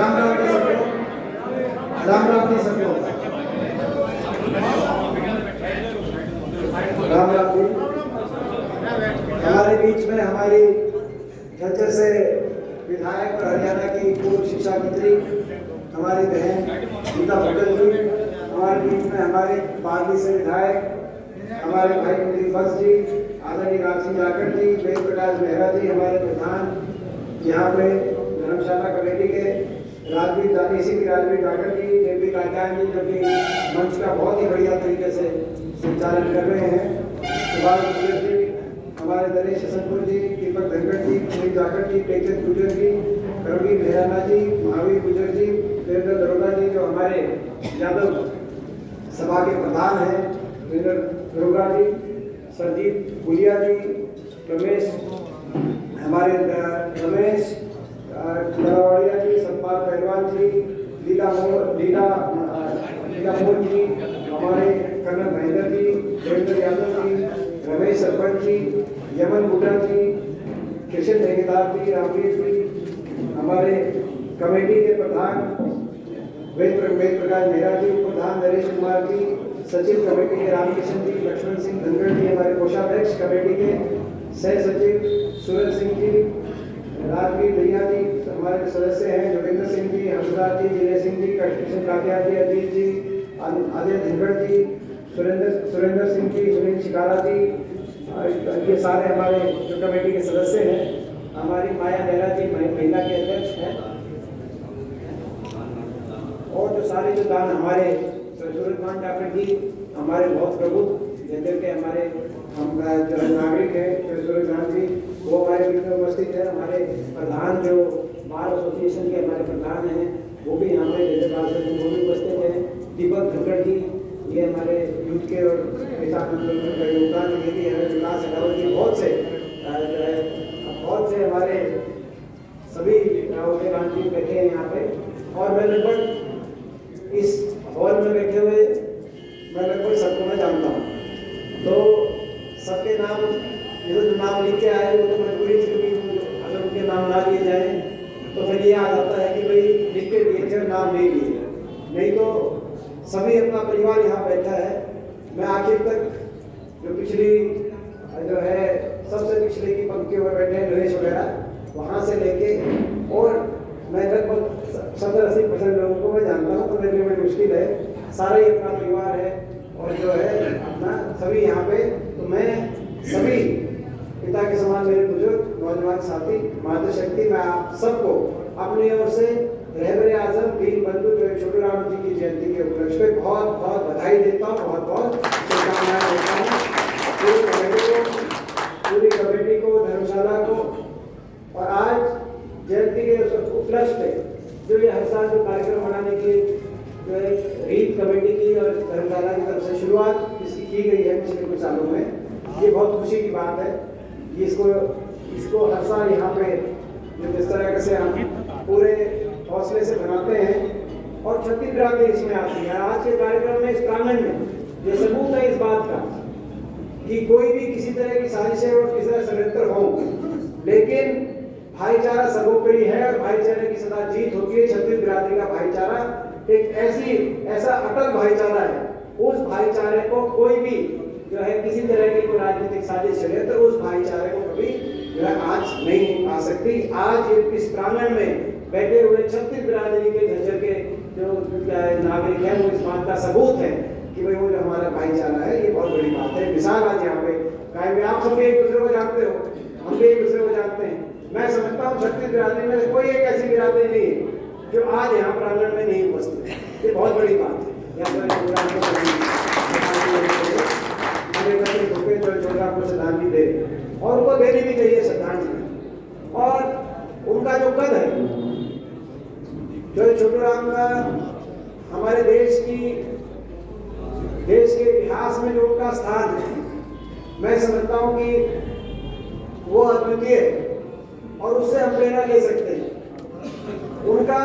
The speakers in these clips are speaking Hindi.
राम राम जी सबको, राम राम जी सबको, राम राम जी। हमारे बीच में हमारी झज्जर से विधायक और हरियाणा की पूर्व शिक्षा मंत्री हमारी बहन गीता भट्टल जी, हमारे बीच में हमारे पार्टी से विधायक हमारे भाई कुलदीप वत्स जी, आदरणीय राज सिंह जाखड़ जी, वेद प्रकाश मेहरा जी, हमारे प्रधान यहाँ पे धर्मशाला कमेटी के राजवीर दानीसी की राजवीर जाखड़ जी, जेपी काकायन जी, जो कि मंच का बहुत ही बढ़िया तरीके से संचालन कर रहे हैं, सुभाष गुजर जी, हमारे नरेश हसनपुर जी, दीपक धनखड़ जी, सुनील जाखड़ जी, टेकचंद गुजर जी, करुणी मेहराना जी, महावीर गुजर जी, देवेंद्र दरोगा जी, जो हमारे यादव सभा के प्रधान हैं, देवेंद्र दरोगा जी, सरजीत गुलिया जी, रमेश हमारे रमेश गलावाड़िया जी, सतपाल पहलवान जी, लीला मोर जी, हमारे कर्नल महेंद्र जी, देवेंद्र यादव जी, रमेश सरपंच जी, यमन बुड्ढा जी, कृष्ण ठेकेदार जी, रामवीर जी, हमारे कमेटी के प्रधान वेद प्रकाश मेहरा जी, प्रधान नरेश कुमार जी, सचिव कमेटी के रामकिशन जी, लक्ष्मण सिंह धनखड़ जी, हमारे कोषाध्यक्ष कमेटी के सह सचिव सूरज सिंह जी, राजवीर भैया जी, हमारे सदस्य हैं जोगिंदर सिंह जी, हंसराज जी, जिले सिंह जी, कृष्ण काटिया जी, अजीत जी, अजय धनखड़ जी, सुरेंद्र सिंह जी, सुनील शिकारा जी, ये सारे हमारे जो कमेटी के सदस्य हैं, हमारी माया नेहरा जी महिला के अध्यक्ष हैं, और जो सारे जो दान हमारे सूरजमान डॉक्टर जी, हमारे बहुत प्रमुख जनता के हमारे हम नागरिक हैं सूरजमान जी, वो हमारे बीच में उपस्थित है। हमारे प्रधान जो बार एसोसिएशन के हमारे प्रधान हैं वो भी यहाँ पे वो भी उपस्थित हैं। दीपक धनखड़ जी, ये हमारे यूथ के और किसान आंदोलन का योगदान ये भी है। विकास अग्रवाल जी, बहुत से हमारे सभी जी बैठे हैं यहाँ पे, और मैं लगभग इस हॉल में बैठे हुए मैं लगभग सबको मैं जानता हूँ, तो सबके नाम ये जो नाम लिख के आए वो तो मजबूरी थी, क्योंकि अगर उनके नाम ना लिए जाए तो फिर ये आ जाता है कि भाई लिख के दिए थे नाम नहीं लिए, नहीं तो सभी अपना परिवार यहाँ बैठा है। मैं आखिर तक जो पिछली जो है सबसे पिछले की पंक्तियों में बैठे हैं नरेश वगैरह, वहाँ से लेके और मैं लगभग 70-80% लोगों को मैं जानता हूँ, तो मेरे लिए बड़ी मुश्किल है, सारा ही अपना परिवार है और जो है अपना सभी यहाँ पे। तो मैं सभी पिता के समान मेरे बुजुर्ग नौजवान साथी मातृशक्ति, मैं आप सबको अपनी ओर से रहबरे आजम दीन बंधु जो छोटू राम जी की जयंती के उपलक्ष्य पे बहुत बहुत बधाई देता हूँ, बहुत बहुत शुभकामनाएं देता हूँ पूरी कमेटी को, धर्मशाला को। और आज जयंती के उपलक्ष्य पे जो ये हर साल जो कार्यक्रम मनाने की जो है रीत कमेटी की और धर्मशाला की तरफ से शुरुआत इसकी की गई है पिछले कुछ सालों में, ये बहुत खुशी की बात है। इसको हर साल यहाँ पे जो जिस तरह से हम पूरे हौसले से बनाते हैं और छत्तीसगढ़ में इसमें आती है। आज के कार्यक्रम में इस प्रांगण में ये सबूत है इस बात का कि कोई भी किसी तरह की साजिशें और किसी तरह षड्यंत्र हो, लेकिन भाईचारा सर्वोपरि है और भाईचारे की सदा जीत होती है। छत्तीस बिरादरी का भाईचारा एक ऐसा अटल भाईचारा है, उस भाईचारे को कोई भी जो है किसी तरह की कोई राजनीतिक साजिश चले तो उस भाईचारे को कभी जो है आज नहीं आ सकती। आज इस प्रांगण में बैठे हुए छत्तीस बिरादरी के झज्जर के जो नागरिक हैं वो इस बात का सबूत है कि भाई वो जो हमारा भाईचारा है ये बहुत बड़ी बात है। मिसाल आज यहाँ पे कायम, आप सब एक दूसरे को जानते हो, हम भी एक दूसरे को जानते हैं। मैं समझता हूँ छत्तीस बिरादरी में कोई एक ऐसी बिरादरी नहीं है जो आज यहाँ प्रांगण में नहीं उपस्थित है, ये बहुत बड़ी बात है। को श्रद्धांजलि दे और उनको देनी भी चाहिए श्रद्धांजलि। और उनका जो कद है जो छोटू राम का हमारे देश के इतिहास में जो उनका स्थान है, मैं समझता हूँ कि वो अद्वितीय है और उससे हम प्रेरणा ले सकते हैं। उनका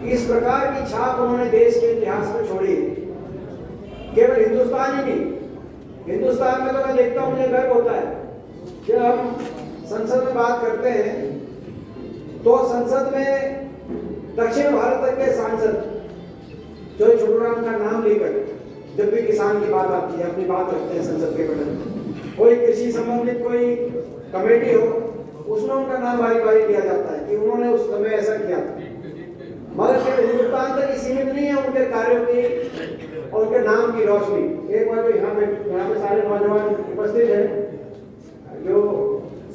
इस प्रकार की छाप उन्होंने देश के इतिहास में छोड़ी, केवल हिंदुस्तान ही नहीं, हिंदुस्तान में तो मैं देखता हूँ मुझे गर्व होता है जब हम संसद में बात करते हैं तो संसद में दक्षिण भारत तक के सांसद जो छोटूराम का नाम लेकर जब भी किसान की बात आती है अपनी बात रखते हैं संसद के पटल में, कोई कृषि संबंधित कोई कमेटी हो उसमें उनका नाम बारी बारी लिया जाता है कि उन्होंने उस समय ऐसा किया था। मगर केवल हिंदुस्तान तक ही सीमित नहीं है उनके कार्यों की और उनके नाम की रोशनी। एक बार जो यहाँ पे सारे नौजवान उपस्थित हैं, जो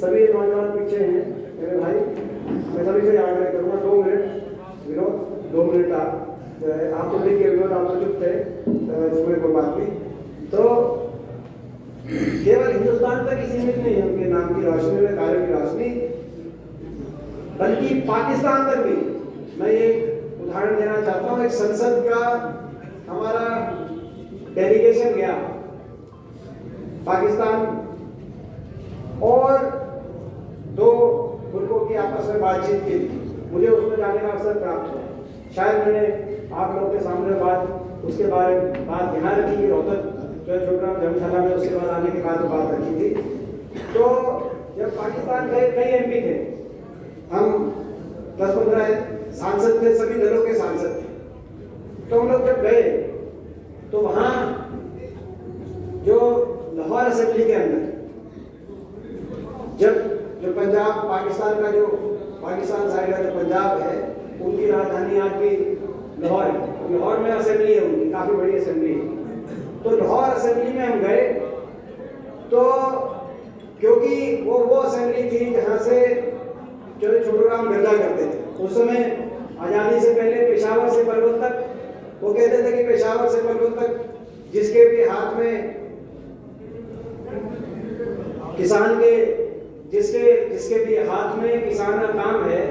सभी नौजवान पीछे हैं मेरे भाई, मैं सभी से आग्रह करूँगा 2 मिनट विनोद, 2 मिनट आप तो देखिए विनोद, आप तो चुप थे, इसमें कोई बात नहीं। तो केवल हिंदुस्तान तक ही सीमित नहीं है उनके नाम की रोशनी में, कार्यों की रोशनी, बल्कि पाकिस्तान तक भी। मैं एक उदाहरण देना चाहता हूँ। एक संसद का हमारा डेलीगेशन गया पाकिस्तान और 2 मुल्कों की आपस में बातचीत की। मुझे उसमें जाने का अवसर प्राप्त हुआ। शायद मैंने आप लोगों के सामने बात उसके बारे में बात यहाँ रखी कि रोहतक जो है छोटूराम धर्मशाला में, उसके बाद आने के बाद बात रखी थी। तो जब पाकिस्तान गए, कई एमपी थे, हम 10-15 सांसद थे, सभी दलों के सांसद थे। तो हम लोग जब गए तो वहाँ जो लाहौर असेंबली के अंदर जो पंजाब पाकिस्तान का, जो पाकिस्तान साइड का जो पंजाब है, उनकी राजधानी आज भी लाहौर है। लाहौर में असेंबली है उनकी, काफ़ी बड़ी असेंबली है। तो लाहौर असेंबली में हम गए तो क्योंकि वो असेंबली थी जहाँ से जो छोटूराम गर्जा करते थे। उस समय आज़ादी से पहले पेशावर से पलवल तक वो कहते थे कि पेशावर से पलवल तक जिसके भी हाथ में किसान के जिसके भी हाथ में किसान का काम है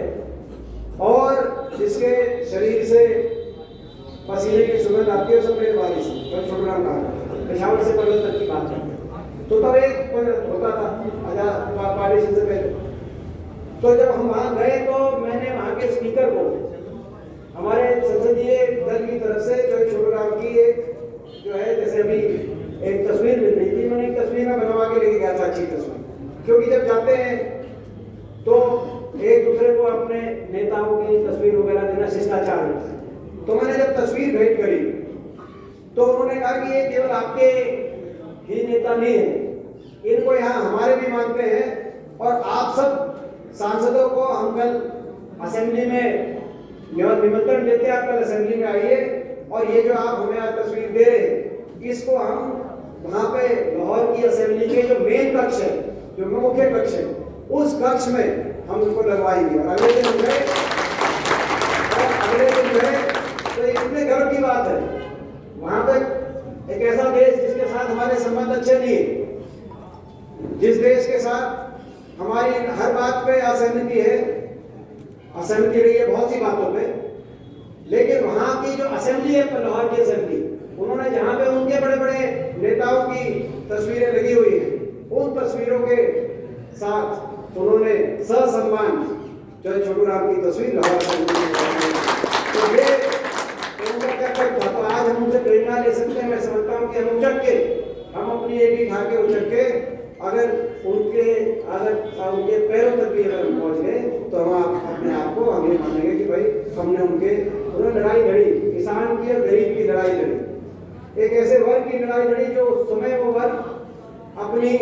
और जिसके शरीर से पसीने की सुगंध आती है, सब मेरे वारिस है। छोटूराम कहा पेशावर से पलवल तक की बात है। तो तब एक होता था आजाद पार्टीशन से पहले। तो जब हम वहाँ गए तो मैंने वहाँ के स्पीकर को हमारे संसदीय दल की तरफ से जो छोटूराम की एक जो है, जैसे अभी एक तस्वीर मिल रही थी, मैंने एक तस्वीर में बनवा के लेके गया था, अच्छी तस्वीर। क्योंकि जब जाते हैं तो एक दूसरे को अपने नेताओं की तस्वीर वगैरह देना शिष्टाचार होता है। तो मैंने जब तस्वीर भेंट करी तो उन्होंने कहा कि ये केवल आपके ही नेता नहीं है, इनको यहाँ हमारे भी मानते हैं और आप सब सांसदों को हम कल असेंबली में निमंत्रण देते हैं, आप कल असेंबली में आइए और ये जो आप हमें आज तस्वीर दे रहे हैं, इसको हम वहाँ पे लाहौर की असेंबली के जो मेन कक्ष है, जो मुख्य कक्ष है, उस कक्ष में हम उनको लगवाएंगे। और अगले दिन जो है तो ये कितने गर्व की बात है। वहाँ पे एक ऐसा देश जिसके साथ हमारे संबंध अच्छे नहीं है, जिस देश के साथ हमारी हर बात पे असहमति है, असहमति रही है बहुत सी बातों पे, लेकिन वहाँ की जो असेंबली है लाहौर की असेंबली, उन्होंने जहाँ पे उनके बड़े बड़े नेताओं की तस्वीरें लगी हुई हैं, उन तस्वीरों के साथ उन्होंने ससम्मान जो है छोटूराम की तस्वीर लाहौर असेंबली। तो ये उनका कर्तव्य था। तो आज हम उनसे प्रेरणा ले सकते हैं। मैं समझता हूँ कि हम उचक के, हम अपनी एडी खा के उचक के अगर उनके पैरों तक भी अगर हम पहुँच गए तो हम अपने आप को हम ये मानेंगे कि भाई हमने उन्होंने लड़ाई लड़ी, किसान की और गरीब की लड़ाई लड़ी, एक ऐसे वर्ग की लड़ाई लड़ी जो उस समय वो वर्ग अपनी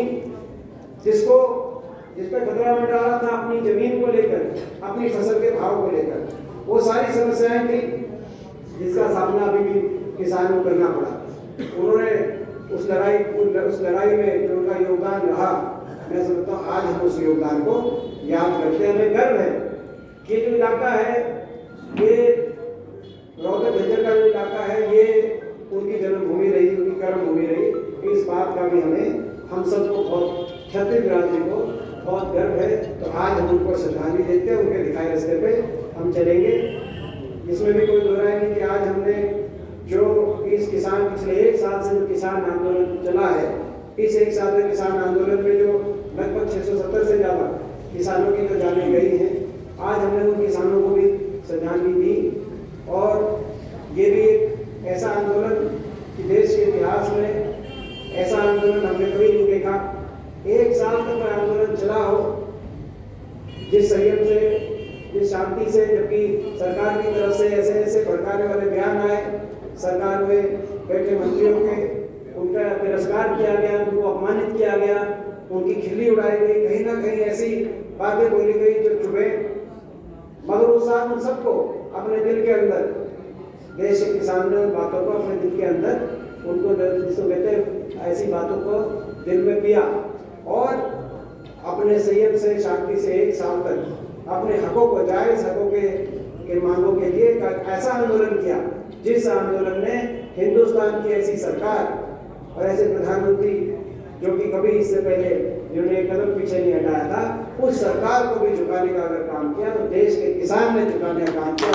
जिस पर खतरा मंडरा रहा था, अपनी जमीन को लेकर, अपनी फसल के भाव को लेकर, वो सारी समस्याएं थी जिसका सामना अभी भी किसानों को करना पड़ा। उन्होंने उस लड़ाई में जो उनका योगदान रहा, मैं समझता हूँ आज हम उस योगदान को याद करते हैं। हमें गर्व है कि जो इलाका है, ये रोहतक झज्जर का जो इलाका है, ये उनकी जन्मभूमि रही, उनकी कर्मभूमि रही। इस बात का भी हम सबको बहुत, छत्तीसगढ़ राज्य को बहुत गर्व है। तो आज हम उनको श्रद्धांजलि देते हैं, उनके दिखाए रास्ते पे हम चलेंगे। इसमें भी कोई दो राय नहीं कि आज हमने जो इस किसान पिछले 1 साल से जो किसान आंदोलन चला है, इस 1 साल में किसान आंदोलन में जो लगभग 670 से ज़्यादा किसानों की जो जानें गई हैं, आज हमने उन किसानों को भी श्रद्धांजलि दी। और ये भी एक ऐसा आंदोलन कि देश के इतिहास में ऐसा आंदोलन हमने कभी नहीं देखा। 1 साल तक आंदोलन चला हो, जिस संयम से, जिस शांति से, जबकि सरकार की तरफ से ऐसे ऐसे भड़काने वाले बयान आए, सरकार में बैठे मंत्रियों के उनका तिरस्कार किया गया, उनको अपमानित किया गया, उनकी खिल्ली उड़ाई गई, कहीं ना कहीं ऐसी बातें बोली गई जो चुभे। मगर उस साथ उन सबको अपने दिल के अंदर, देश के किसान ने उन बातों को अपने दिल के अंदर, उनको जिसको कहते हैं ऐसी बातों को दिल में पिया और अपने संयम से, शांति से 1 साल तक अपने हकों को, जायज हकों के मांगों के लिए ऐसा आंदोलन किया जिस आंदोलन ने हिंदुस्तान की ऐसी सरकार और ऐसे प्रधानमंत्री जो कि कभी इससे पहले जिन्होंने एक कदम पीछे नहीं हटाया था, उस सरकार को भी झुकाने का अगर काम किया तो देश के किसान ने झुकाने का काम किया।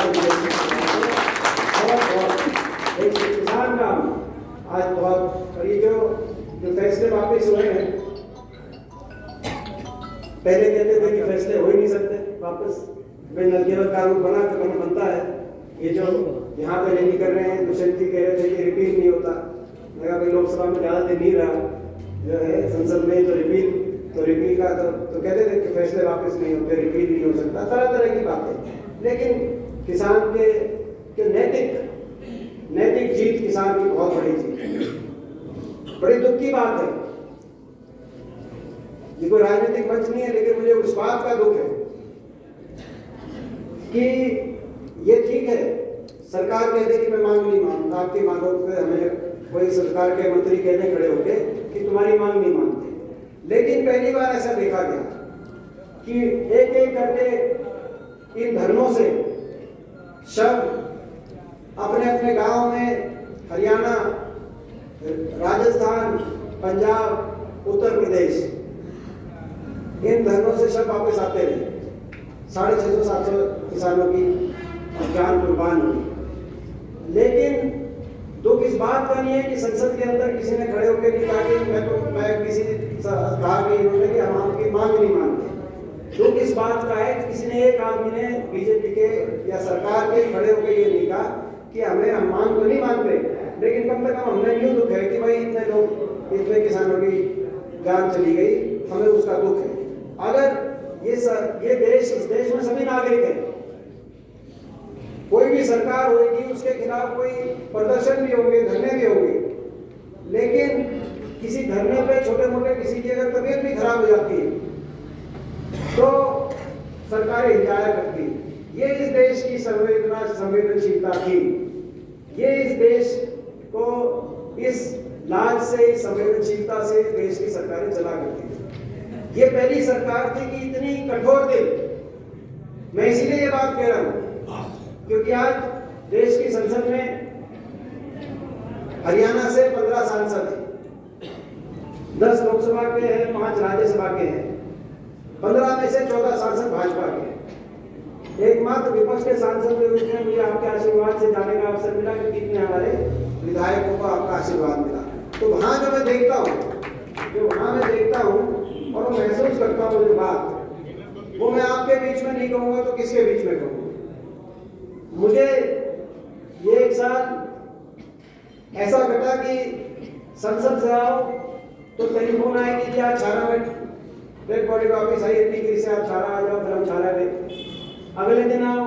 देश के किसान का आज बहुत, और ये जो फैसले वापस हुए हैं, पहले कहते थे कि फैसले हो ही नहीं सकते वापस, केवल कानून बनता है। ये जो यहाँ पे रैली कर रहे हैं, दुष्यंत जी कह रहे थे कि रिपील नहीं होता, मैं भाई लोकसभा में ज़्यादा दिन नहीं रहा जो है संसद में, तो रिपील का तो कहते थे कि फैसले वापस नहीं होते, रिपील नहीं हो सकता, तरह तरह की बातें। लेकिन किसान के नैतिक जीत किसान की बहुत बड़ी जीत है, बड़ी दुख की बात है। ये कोई राजनीतिक मंच नहीं है, लेकिन मुझे उस बात का दुख है कि ये ठीक है, सरकार कहते कि मैं मांग नहीं मानता, आपकी मांगों पे हमें कोई सरकार के मंत्री कहने खड़े होके कि तुम्हारी मांग नहीं मानते। लेकिन पहली बार ऐसा देखा गया कि एक एक करके इन धरनों से शव अपने अपने गांव में, हरियाणा, राजस्थान, पंजाब, उत्तर प्रदेश, इन धरनों से शव वापस आते रहे। 650-700 किसानों की जान कुर्बान हुई। लेकिन दुख इस बात का नहीं है कि संसद के अंदर किसी ने खड़े होकर नहीं कहा कि मैं किसी कहा कि इन्होंने कि हम आपकी मांग नहीं मानते। दुख इस बात का है कि किसी ने, एक आदमी ने बीजेपी के या सरकार के खड़े होकर ये नहीं कहा कि हम मांग तो नहीं मानते, लेकिन कम से कम हमने यूँ दुख है कि भाई इतने लोग, इतने किसानों की जान चली गई, हमें उसका दुख है। अगर ये देश, इस देश में सभी नागरिक हैं, कोई भी सरकार होगी उसके खिलाफ कोई प्रदर्शन भी होंगे, धरने भी होंगे, लेकिन किसी धरने पे छोटे मोटे किसी की अगर तबीयत भी खराब हो जाती है तो सरकारें हिदायत करती। ये इस देश की संवेदनशीलता थी, ये इस देश को इस लाज से, इस संवेदनशीलता से देश की सरकारें चला करती थी। ये पहली सरकार थी कि इतनी कठोर दिल। मैं इसीलिए ये बात कह रहा हूं क्योंकि आज देश की संसद में हरियाणा से 15 सांसद हैं, 10 लोकसभा के हैं, 5 राज्यसभा के हैं, 15 में से 14 सांसद भाजपा के हैं। एकमात्र विपक्ष के सांसद के रूप में मुझे आपके आशीर्वाद से जाने का अवसर मिला कि कितने हमारे विधायकों को आपका आशीर्वाद मिला। तो वहां जो मैं देखता हूँ, और महसूस करता हूँ जो बात, वो मैं आपके बीच में नहीं कहूँगा तो किसके बीच में कहूँगा। मुझे ये एक साल ऐसा घटा कि संसद से आओ तो टेलीफोन आए कि क्या 18 में डेड बॉडी वापिस आई, इतनी देर से आप 18 आ जाओ, फिर हम 18 गए। अगले दिन आओ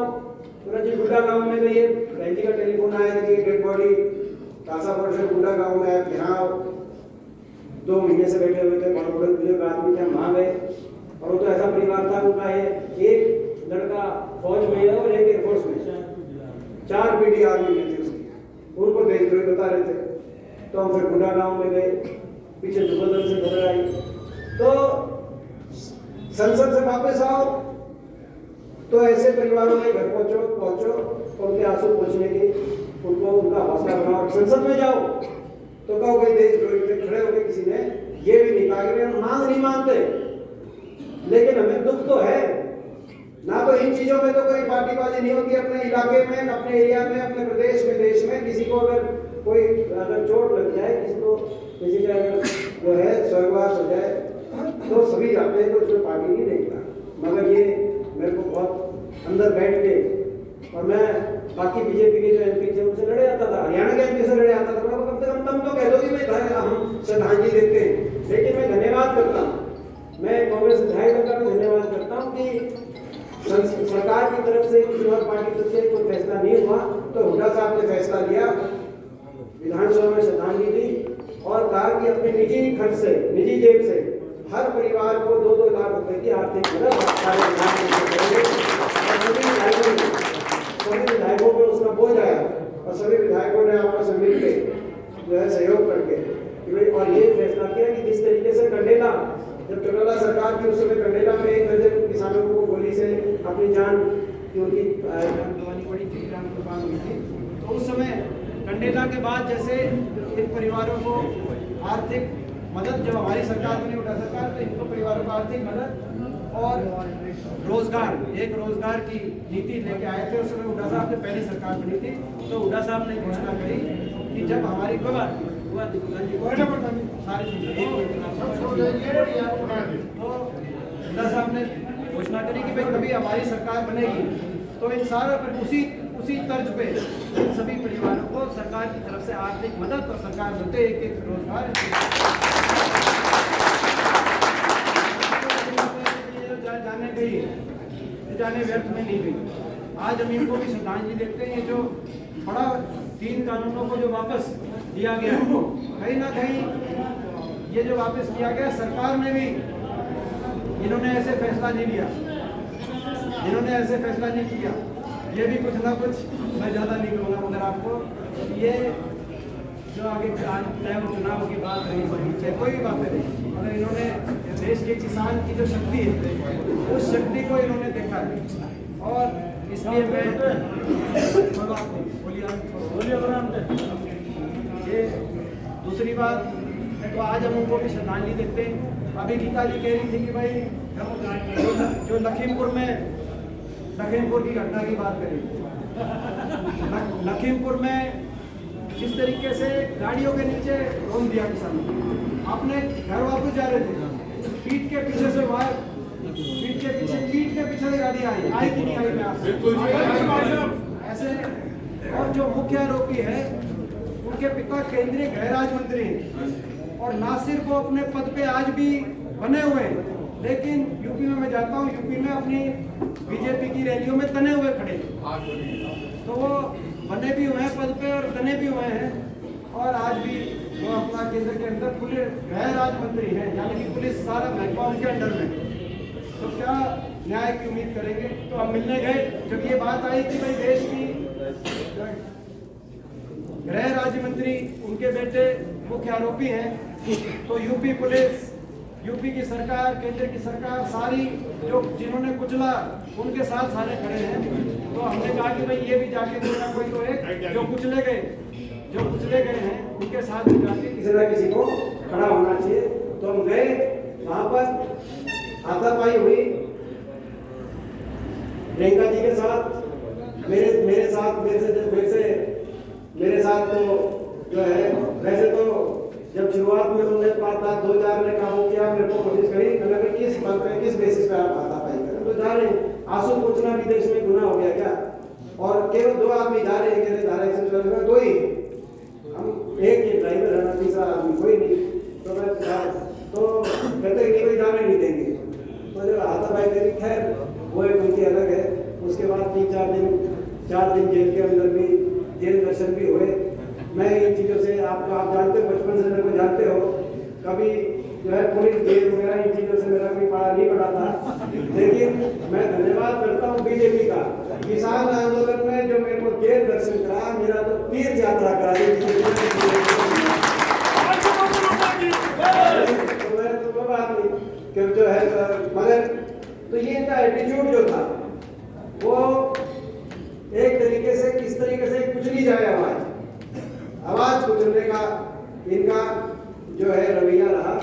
तुरंत गुड्डा गांव में गई, बहन जी का टेलीफोन आया कि डेड बॉडी कासा पोर्शन गुड्डा गांव में है, यहाँ आओ। 2 महीने से बैठे हुए थे, बड़े बड़े बुजुर्ग आदमी थे, वहाँ गए। और वो तो ऐसा परिवार था उनका, है एक लड़का फौज में है और एक एयरफोर्स में, 4 पीढ़ी आर्मी में थी उसकी, उनको देशद्रोही बता रहे थे। तो हम फिर गुड्डा गांव में गए, पीछे जुबलदल से खबर आई। तो संसद से वापस आओ तो ऐसे परिवारों के घर पहुंचो, उनके आंसू पहुंचने की, उनको उनका हौसला बनाओ। संसद में जाओ तो कहो भाई देशद्रोही पे खड़े होकर किसी ने ये भी नहीं कहा कि हम मांग नहीं मानते, लेकिन हमें दुख तो है ना। तो इन चीजों में तो कोई पार्टीबाजी नहीं होती। अपने इलाके में, अपने एरिया में, अपने प्रदेश में, देश में किसी को अगर चोट लग जाए, किसी का अगर जो है स्वर्गवास हो जाए तो सभी जाते हैं, तो उसमें पार्टी नहीं देखता। मगर ये मेरे को बहुत अंदर बैठ के, और मैं बाकी बीजेपी के जो एमपी थे उनसे लड़े आता था, हरियाणा के एमपी से लड़े आता था, कम से कम तुम तो कह दो कि हम श्रद्धांजलि देते हैं। लेकिन मैं धन्यवाद करता हूँ, मैं कांग्रेस विधायक का भी धन्यवाद करता हूँ कि सरकार की तरफ की अपने निजी खर्च से, निजी जेब से हर परिवार को 2-2 लाख रुपए की आर्थिक मदद सारे सभी विधायकों पर उसका बोझ आया और सभी विधायकों ने आपस में मिलकर जो है सहयोग करके और ये फैसला किया कि जिस तरीके से कंडेला, जब चौटाला सरकार की उस समय कंडेला में 1 दर्जन किसानों को गोली से अपनी जान की उनकी गंवानी पड़ी थी, जान कुर्बान हुई थी, तो उस समय कंडेला के बाद जैसे इन परिवारों को आर्थिक मदद, जब हमारी सरकार बनी उठा सरकार, तो इनको परिवारों को आर्थिक मदद और रोजगार, एक रोजगार की नीति लेके आए थे। उस समय हुड्डा साहब ने पहली सरकार बनी थी, तो हुड्डा साहब ने घोषणा करी कि जब हमारी कोई बात हुआ सारी चीजें तो हुड्डा साहब ने घोषणा करी कि भाई कभी हमारी सरकार बनेगी तो इन सारा उसी तर्ज पे इन सभी परिवारों को सरकार की तरफ से आर्थिक मदद और सरकार देते एक रोजगार जाने गई, जाने व्यर्थ में नहीं गई। आज हम इनको भी श्रद्धांजलि देते हैं। जो बड़ा 3 कानूनों को जो वापस दिया गया, कहीं ना कहीं ये जो वापस दिया गया, सरकार ने भी इन्होंने ऐसे फैसला नहीं लिया, इन्होंने ऐसे फैसला नहीं किया। ये भी कुछ ना कुछ, मैं ज़्यादा नहीं कहूँगा, मगर आपको ये जो आगे चाहे वो चुनाव की बात रही, चाहे कोई भी बातें रही, मगर इन्होंने देश के किसान की जो शक्ति है उस शक्ति को इन्होंने देखा है। और इसलिए मैं ये दूसरी बात तो आज हम उनको भी श्रद्धांजलि देते हैं। अभी गीता जी कह रही थी कि भाई जो लखीमपुर की घटना की बात करें, लखीमपुर में जिस तरीके से गाड़ियों के नीचे रोन दिया किसानों, अपने घर वापस जा रहे थे, पीठ के पीछे से गाड़ी आई कि नहीं आई, मैं आपसे ऐसे। और जो मुख्य आरोपी है उनके पिता केंद्रीय गृह राज्य मंत्री हैं और ना सिर्फ वो अपने पद पे आज भी बने हुए हैं, लेकिन यूपी में मैं जाता हूँ, यूपी में अपनी बीजेपी की रैलियों में तने हुए खड़े, तो वो बने भी हुए हैं पद पे और तने भी हुए हैं। और आज भी वो अपना केंद्र के अंदर पुलिस गृह राज्य मंत्री हैं, यानी कि पुलिस सारा महकमा उनके अंडर में। तो क्या न्याय की उम्मीद करेंगे? तो हम मिलने गए, जब ये बात आई कि भाई देश की गृह राज्य मंत्री उनके बेटे मुख्य आरोपी हैं, तो यूपी पुलिस, यूपी की सरकार, केंद्र की सरकार सारी जो जिन्होंने कुचला उनके साथ सारे खड़े हैं। तो हमने कहा कि भाई ये भी जाके कोई ना कोई तो एक जो कुचले गए हैं उनके साथ भी जाके किसी ना किसी को खड़ा होना चाहिए। तो हम गए, वहां पर हाथापाई हुई प्रियंका जी के साथ, मेरे साथ तो जो है, वैसे तो जब शुरुआत में उन्होंने 2000 में काम किया, मेरे को कोशिश करी, मैंने किस बात पे, किस बेसिस पे आप हाथापाई करें, तो जा रहे हैं, आंसू पोंछना भी देश में गुनाह हो गया क्या? और केवल 2 आदमी जा रहे हैं, कहते धारा 144 2 ही, हम एक ही ड्राइवर है, तीसरा आदमी कोई नहीं, तो मैं तो कहते कि भाई जाने नहीं देंगे। तो जब हाथापाई करी, खैर वो एक उनकी अलग है। उसके बाद 4 दिन जेल के अंदर भी जेल दर्शन भी हुए। मैं इन चीज़ों से आप जानते हो, बचपन से मेरे को जानते हो, कभी जो है पुलिस जेल वगैरह इन चीज़ों से मेरा कोई पड़ा नहीं पड़ा था। लेकिन मैं धन्यवाद करता हूँ बीजेपी का, किसान आंदोलन में जो मेरे को जेल दर्शन करा, मेरा तो तीर्थ यात्रा करा दी, तो मेरा तो कोई बात नहीं कि जो है, मगर तो ये इनका एटीट्यूड जो था वो एक तरीके से, किस तरीके से कुचली जाए आवाज कुचलने का इनका जो है रवैया रहा।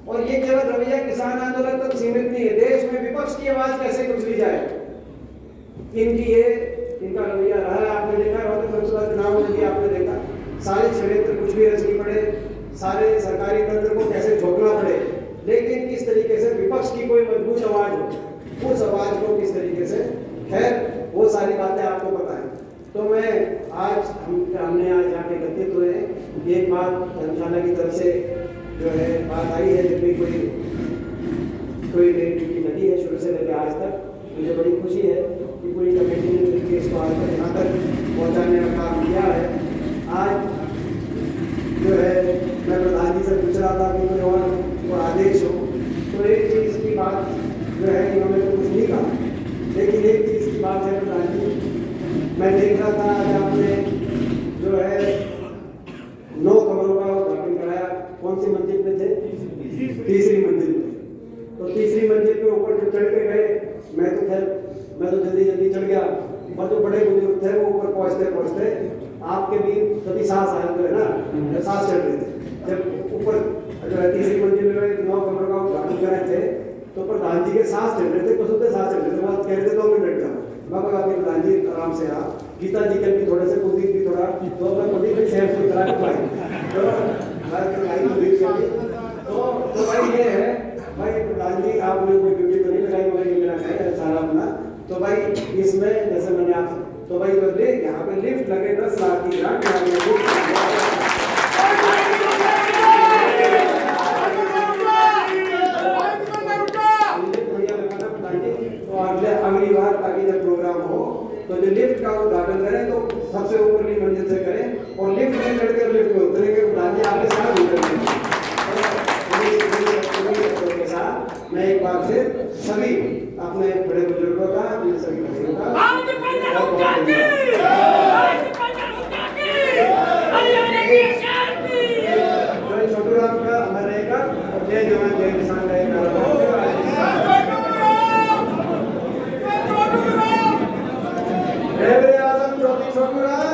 और ये केवल रवैया किसान आंदोलन तक सीमित नहीं है, देश में विपक्ष की आवाज कैसे कुचली जाए, इनका रवैया रहा है। आपने देखा, लोकसभा चुनाव में भी आपने देखा, सारे षड्यंत्र कुछ भी रचनी पड़े, सारे सरकारी तंत्र को कैसे झोंकना पड़े, लेकिन किस तरीके से विपक्ष की कोई मजबूत आवाज हो, उस आवाज को किस तरीके से, खैर वो सारी बातें आपको पता है। तो मैं आज हमने आज यहाँ पे एकत्रित हुए हैं। एक बात धर्मशाला की तरफ से जो है बात आई है, जब भी कोई रेल की नदी है शुरू से लेकर आज तक, मुझे बड़ी खुशी है कि पूरी कमेटी ने मिलकर इसको आज तक यहाँ तक पहुँचाने का काम किया है। आज जो है मैं प्रधान जी से पूछ रहा बात है प्रधान जी, मैं देख रहा था आज आपने जो है 9 कमरों का उद्घाटन कराया। कौन सी मंजिल पे थे? तीसरी मंजिल पे। तो तीसरी मंजिल पे ऊपर जब चढ़ के गए, मैं तो जल्दी जल्दी चढ़ गया, और जो बड़े बुजुर्ग थे वो ऊपर पहुंचते पहुंचते आपके भी कभी सांस आया तो है ना, जब सांस चढ़ रहे थे, जब ऊपर जो है तीसरी मंजिल में 9 कमरों का उद्घाटन कर रहे थे, तो प्रधान जी के सांस चढ़ रहे थे, कुछ सांस चढ़ रहे थे, बात कह रहे थे 2 मिनट बैठ जाओ। बाबा आपके प्रधान जी आराम से आप, गीता जी के भी थोड़े से, कुलदीप भी थोड़ा, तो अपना कुलदीप भी सेफ करा के तो भाई ये है भाई प्रधान जी, आपने कोई ड्यूटी तो नहीं लगाई मगर ये मेरा है सारा अपना। तो भाई इसमें जैसे मैंने आप, तो भाई तो यहाँ पे लिफ्ट लगे 10 लाख की ग्रांट अगली बार, ताकि जब प्रोग्राम हो तो जो लिफ्ट का उद्घाटन करें तो सबसे ऊपरली मंजिल से करें, और लिफ्ट में चढ़कर लिफ्ट में उतरेंगे। प्रधान जी आपके साथ मैं एक बार से सभी अपने बड़े बुजुर्गों का, सभी भाइयों का छोटू राम का अमर रहेगा, और जय जवान जय किसान रहेगा। आजम ज्योति छोटू राम।